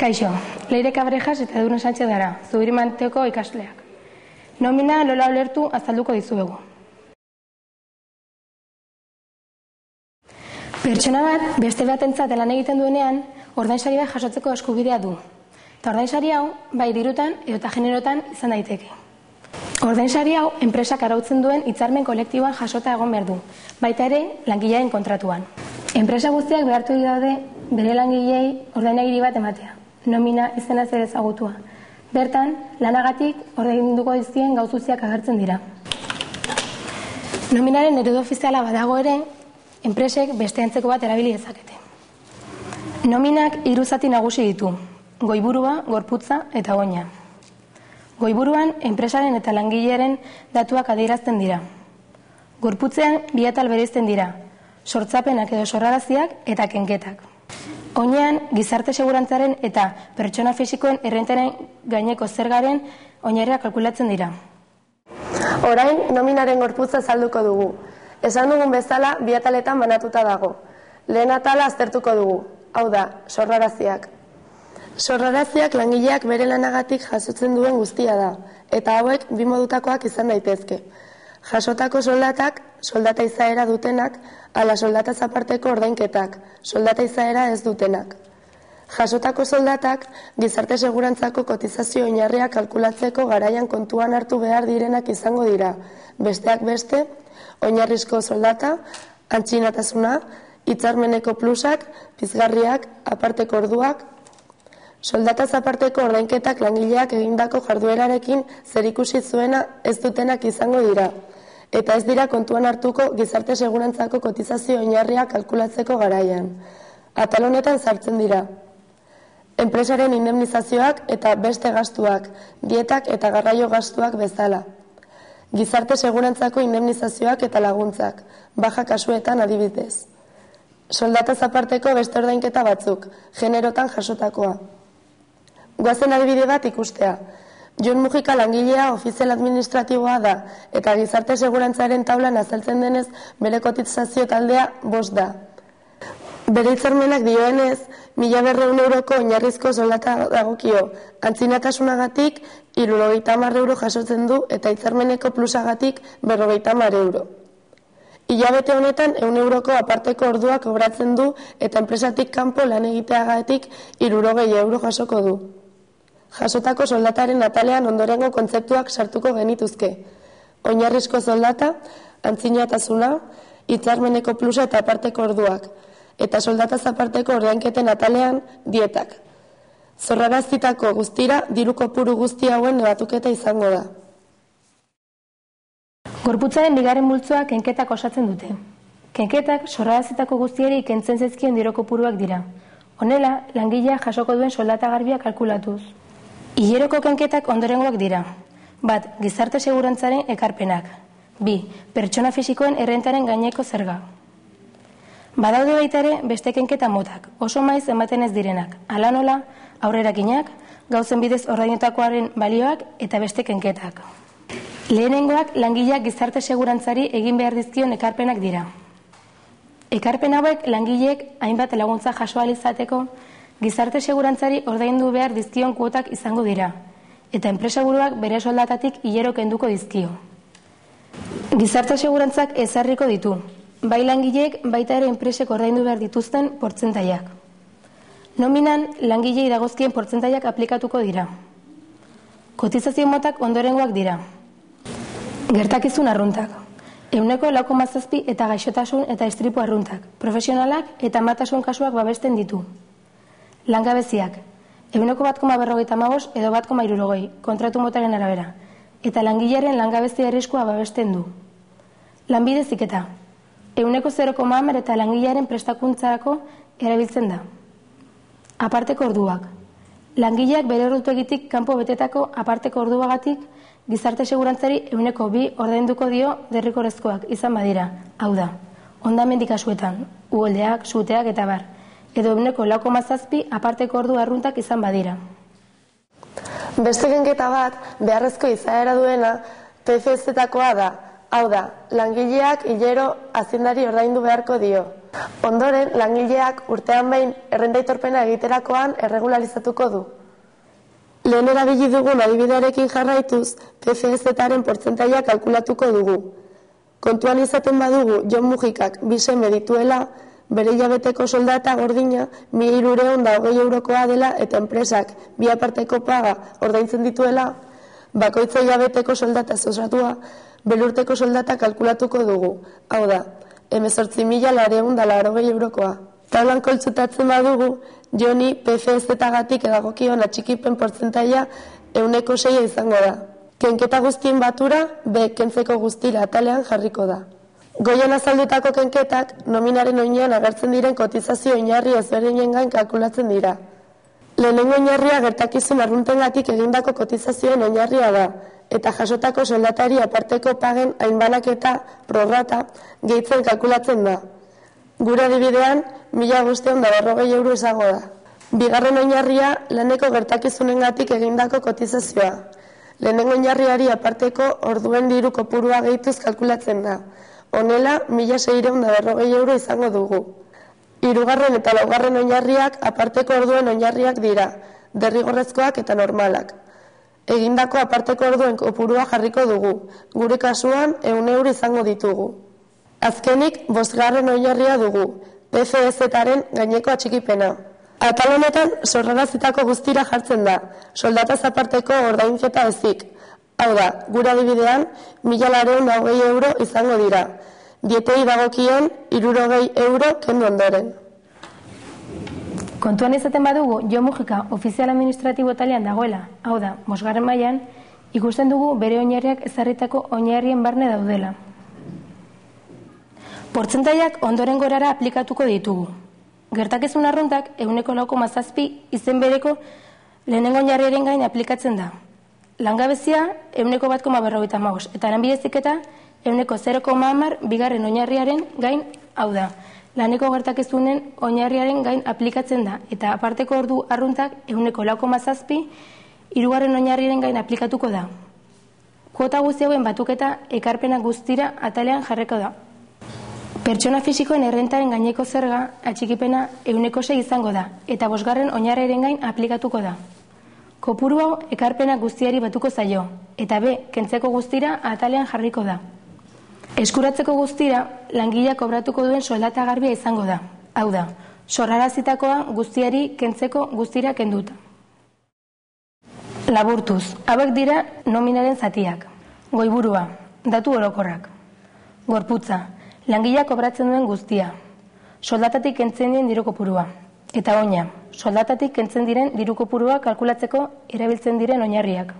Kaixo, Leire Cabrejas eta Edurne Sánchez gara, Zubirimanteko ikasleak. Nomina nola ulertu azalduko dizuegu. Pertsona bat beste batentzat lan egiten duenean, ordainsari bat jasotzeko eskubidea du. Eta ordainsari hau, bai dirutan eta generotan izan daiteke. Ordainsari hau, enpresak arautzen duen hitzarmen kolektiboan jasota egon behar du, baita ere langilearen kontratuan. Enpresa guztiak behartu daude bere langileei ordainagiri bat ematea, nomina izena zer ezagutua. Bertan, lanagatik ordainduko dizkien gauzuziak agertzen dira. Nominaren eredu ofiziala badago ere, enpresek beste antzeko bat erabili dezakete. Nominak hiru zati nagusi ditu, goiburua, gorputza eta goina. Goiburuan, enpresaren eta langilearen datuak adierazten dira. Gorputzean, bi atal bereizten dira, sortzapenak edo sorraraziak eta kenketak. Oinean, gizarte segurantzaren eta pertsona fisikoen errentaren gaineko zergaren oinarriak kalkulatzen dira. Orain, nominaren gorputza azalduko dugu. Esan dugun bezala, bi ataletan banatuta dago. Lehen atala aztertuko dugu, hau da, sorraraziak. Sorraraziak langileak bere lanagatik jasotzen duen guztia da, eta hauek bi modutakoak izan daitezke. Jasotako soldatak, soldata izaera dutenak, ala soldataz aparteko ordainketak, soldata izaera ez dutenak. Jasotako soldatak, gizarte segurantzako kotizazio oinarriak kalkulatzeko garaian kontuan hartu behar direnak izango dira, besteak beste, oinarrizko soldata, antxinatasuna, hitzarmeneko plusak, pizgarriak, aparteko orduak, soldataz aparteko ordainketak langileak egindako jarduerarekin zerikusi zuena ez dutenak izango dira, eta ez dira kontuan hartuko gizarte segurantzako kotizazio oinarriak kalkulatzeko garaian. Atal honetan sartzen dira enpresaren indemnizazioak eta beste gastuak, dietak eta garraio gastuak bezala. Gizarte segurantzako indemnizazioak eta laguntzak, baja kasuetan adibidez. Soldataz aparteko beste ordainketa batzuk, generotan jasotakoa. Goazen adibide bat ikustea. Jon Mujika langilea ofizial administratiboa da, eta gizarte segurantzaren taulan azaltzen denez bere kotizazio taldea 5 da. Bere hitzarmenak dioenez, 1.200 euroko oinarrizko soldata dagokio, antzinatasunagatik 70 euro jasotzen du eta hitzarmeneko plusagatik 50 euro. Hilabete honetan 100 euroko aparteko orduak kobratzen du eta enpresatik kanpo lan egiteagatik 60 euro jasoko du. Jasotako soldataren atalean ondorengo kontzeptuak sartuko genituzke. Oinarrizko soldata, antzinatasuna, hitzarmeneko plusa eta aparteko orduak, eta soldataz aparteko ordainketen atalean dietak. Zorrarazitako guztira diru kopuru guzti hauen batuketa izango da. Gorputzaren bigarren multzoa kenketak osatzen dute. Kenketak zorrarazitako guztiari kentzen zaizkien diru kopuruak dira. Honela, langilea jasoko duen soldata garbia kalkulatuz. Hileroko kenketak ondorengoak dira. 1. Gizarte segurantzaren ekarpenak. 2. Pertsona fisikoen errentaren gaineko zerga. Badaude baita ere beste kenketa motak, oso maiz ematen ez direnak, hala nola, aurrerakinak, gauzen bidez ordainetakoaren balioak eta beste kenketak. Lehenengoak langileak gizarte segurantzari egin behar dizkion ekarpenak dira. Ekarpen hauek langileek hainbat laguntza jaso ahal izateko gizarte segurantzari ordaindu behar dizkion kuotak izango dira, eta enpresaburuak bere soldatatik hilero kenduko dizkio. Gizarte segurantzak ezarriko ditu, bai langileek baita ere enpresek ordaindu behar dituzten portzentaiak. Nominan langilei dagozkien portzentaiak aplikatuko dira. Kotizazio motak ondorengoak dira. Gertakizun arruntak, 0,7 eta gaixotasun eta istripu arruntak, profesionalak eta amatasun kasuak babesten ditu. Langabeziak, 1,55 edo 1,60 kontratu motaren arabera, eta langilearen langabezia arriskua babesten du. Lanbide heziketa, 0,10 eta langilearen prestakuntzarako erabiltzen da. Aparteko orduak, langileak bere ordutegitik kanpo betetako aparteko orduagatik gizarte segurantzari 2 ordainduko dio derrigorrezkoak izan badira, hau da, hondamendi kasuetan, uholdeak, suteak eta bar, edo 0,7 aparteko ordu arruntak izan badira. Beste kenketa bat, beharrezko izaera duena, PFZ-takoa da, hau da, langileak hilero haziendari ordaindu beharko dio. Ondoren, langileak urtean behin errendaitorpena egiterakoan erregularizatuko du. Lehen erabili dugun adibidearekin jarraituz, PFZ-aren portzentaia kalkulatuko dugu. Kontuan izaten badugu Jon Mujikak 2 seme dituela, bere hilabeteko soldata gordina 1.320 eurokoa dela eta enpresak 2 aparteko paga ordaintzen dituela, bakoitza hilabeteko soldata osatua, belurteko soldata kalkulatuko dugu. Hau da, 18.480 eurokoa. Taulan koltzutatzen badugu, Joni PFZ-gatik edagokion atxikipen portzentaia 6% izango da. Kenketa guztien batura, kentzeko guztira atalean jarriko da. Goian azaldutako kenketak, nominaren oinean agertzen diren kotizazio oinarri ezberdinen gain kalkulatzen dira. Lehenengo oinarria gertakizun arruntengatik egindako kotizazioen oinarria da, eta jasotako soldatari aparteko pagen hainbanaketa prorrata gehitzen kalkulatzen da. Gure adibidean, 1.540 euro izango da. Bigarren oinarria laneko gertakizunengatik egindako kotizazioa. Lehenengo oinarriari aparteko orduen diru kopurua gehituz kalkulatzen da. Honela, 1.640 euro izango dugu. Hirugarren eta laugarren oinarriak aparteko orduen oinarriak dira, derrigorrezkoak eta normalak. Egindako aparteko orduen kopurua jarriko dugu, gure kasuan 100 euro izango ditugu. Azkenik, 5. oinarria dugu, PFZ-aren gaineko atxikipena. Atal honetan, sorrarazitako guztira jartzen da, soldataz aparteko ordainketa ezik. Hau da, gure adibidean, 1.420 euro izango dira. Dietei dagokien 60 euro kendu ondoren. Kontuan izaten badugu, Jon Mujika ofizial administratibo talean dagoela, hau da, 5. mailan, ikusten dugu bere oinarriak ezarritako oinarrien barne daudela. Portzentaiak ondoren gorara aplikatuko ditugu. Gertakizun arruntak 9,7 izen bereko lehenengo oinarriaren gain aplikatzen da. Langabezia 1,155 eta lanbideziketa 0,10 bigarren oinarriaren gain, hau da, laneko gertakizunen oinarriaren gain aplikatzen da eta aparteko ordu arruntak 0,7 hirugarren oinarriaren gain aplikatuko da. Kuota guzti hauen batuketa ekarpena guztira atalean jarriko da. Pertsona fisikoen errentaren gaineko zerga atxikipena 6% izango da eta 5. oinarriaren gain aplikatuko da. Kopuru hau ekarpena guztiari batuko zaio eta kentzeko guztira atalean jarriko da. Eskuratzeko guztira langileak kobratuko duen soldata garbia izango da. Hau da, sorrarazitakoa guztiari kentzeko guztira kenduta. Laburtuz, hauek dira nominaren zatiak. Goiburua, datu orokorrak. Gorputza, langileak kobratzen duen guztia. Soldatatik kentzen diren diru kopurua. Eta oina, soldatatik kentzen diren diru kopurua kalkulatzeko erabiltzen diren oinarriak.